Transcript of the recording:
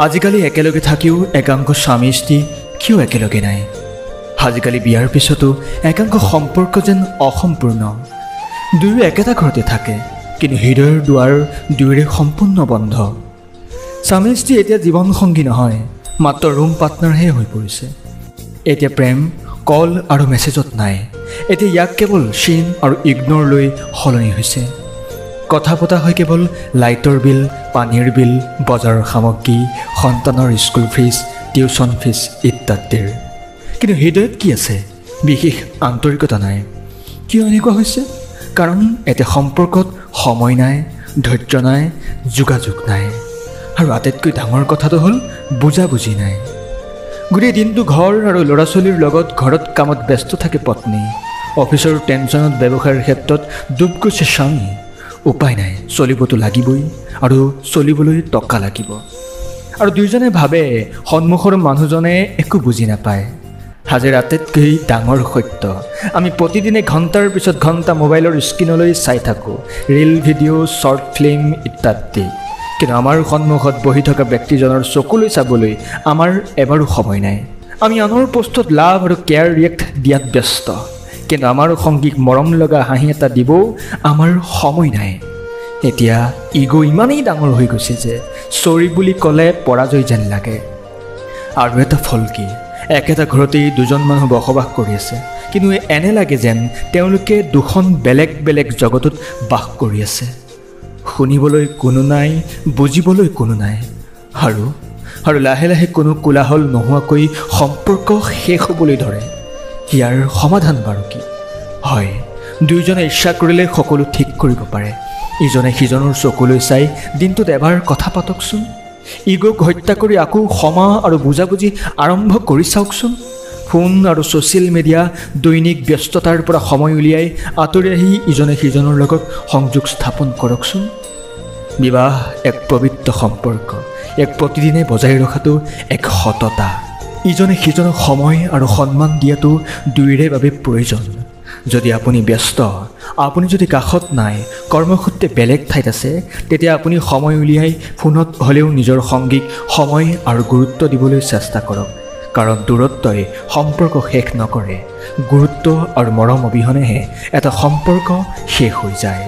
আজিকালি একেলগে থাকিও একাংশ স্বামী স্ত্ৰী কিয় একেলগে নাই? আজিকালি বিয়াৰ পিছতো একাংশ সম্পৰ্ক যেন অসম্পূৰ্ণ। দুয়ো একেটা ঘৰতে থাকে, কিন্তু হৃদয়ৰ দুৱাৰ দুয়োৰে সম্পূৰ্ণ বন্ধ। স্বামী স্ত্ৰী এতিয়া জীৱনসংগী নহয়, মাত্ৰ ৰুম পাৰ্টনাৰহে হৈ পৰিছে। এতিয়া প্ৰেম কল আৰু মেছেজত নাই, এতিয়া ইয়াক কেৱল চিন আৰু ইগন'ৰ লৈ সলনি হৈছে। কথা পতা হয় কেৱল লাইটৰ বিল, পানীৰ বিল, বজাৰৰ সামগ্ৰী, সন্তানৰ স্কুল ফিজ, টিউশ্যন ফিজ ইত্যাদিৰ। কিন্তু হৃদয়ত কি আছে? বিশেষ আন্তৰিকতা নাই। কিয় এনেকুৱা হৈছে? কাৰণ এতিয়া সম্পৰ্কত সময় নাই, ধৈৰ্য নাই, যোগাযোগ নাই, আৰু আটাইতকৈ ডাঙৰ কথাটো হ'ল বুজাবুজি নাই। গোটেই দিনটো ঘৰ আৰু ল'ৰা ছোৱালীৰ লগত ঘৰত কামত ব্যস্ত থাকে পত্নী, অফিচৰ টেনশ্যনত ব্যৱসায়ৰ ক্ষেত্ৰত ডুব গৈছে স্বামী। উপায় নাই, চলিবতো লাগিবই, আৰু চলিবলৈ টকা লাগিব। আৰু দুয়োজনে ভাবে সন্মুখৰ মানুহজনে একো বুজি নাপায়। হাজিৰ আটাইতকৈ ডাঙৰ সত্য, আমি প্ৰতিদিনে ঘণ্টাৰ পিছত ঘণ্টা মোবাইলৰ স্ক্ৰীণলৈ চাই থাকোঁ, ৰীল, ভিডিঅ', শ্বৰ্ট ফিল্ম ইত্যাদি। কিন্তু আমাৰ সন্মুখত বহি থকা ব্যক্তিজনৰ চকুলৈ চাবলৈ আমাৰ এবাৰো সময় নাই। আমি আনৰ পোষ্টত লাভ আৰু কেয়াৰ ৰিয়েক্ট দিয়াত ব্যস্ত, কিন্তু আমাৰ সংগীক মৰম লগা হাঁহি এটা দিবও আমাৰ সময় নাই। এতিয়া ইগ' ইমানেই ডাঙৰ হৈ গৈছে যে চৰি বুলি ক'লে পৰাজয় যেন লাগে। আৰু এটা ফল কি? একেটা ঘৰতেই দুজন মানুহ বসবাস কৰি আছে, কিন্তু এনে লাগে যেন তেওঁলোকে দুখন বেলেগ বেলেগ জগতত বাস কৰি আছে। শুনিবলৈ কোনো নাই, বুজিবলৈ কোনো নাই, আৰু লাহে লাহে কোনো কোলাহল নোহোৱাকৈ সম্পৰ্ক শেষ হ'বলৈ ধৰে। ইয়াৰ সমাধান বাৰু কি? হয়, দুয়োজনে ইচ্ছা কৰিলে সকলো ঠিক কৰিব পাৰে। ইজনে সিজনৰ চকুলৈ চাই দিনটোত এবাৰ কথা পাতকচোন। ইগ'ক হত্যা কৰি আকৌ ক্ষমা আৰু বুজাবুজি আৰম্ভ কৰি চাওকচোন। ফোন আৰু ছ'চিয়েল মিডিয়া দৈনিক ব্যস্ততাৰ পৰা সময় উলিয়াই আঁতৰি আহি ইজনে সিজনৰ লগত সংযোগ স্থাপন কৰকচোন। বিবাহ এক পবিত্ৰ সম্পৰ্ক, এক প্ৰতিদিনে বজাই ৰখাটো এক সততা। ইজনে সিজনক সময় আৰু সন্মান দিয়াটো দুয়োৰে বাবে প্ৰয়োজন। যদি আপুনি ব্যস্ত, আপুনি যদি কাষত নাই, কৰ্মসূত্ৰে বেলেগ ঠাইত আছে, তেতিয়া আপুনি সময় উলিয়াই ফোনত হ'লেও নিজৰ সংগীক সময় আৰু গুৰুত্ব দিবলৈ চেষ্টা কৰক। কাৰণ দূৰত্বই সম্পৰ্ক শেষ নকৰে, গুৰুত্ব আৰু মৰম অবিহনেহে এটা সম্পৰ্ক শেষ হৈ যায়।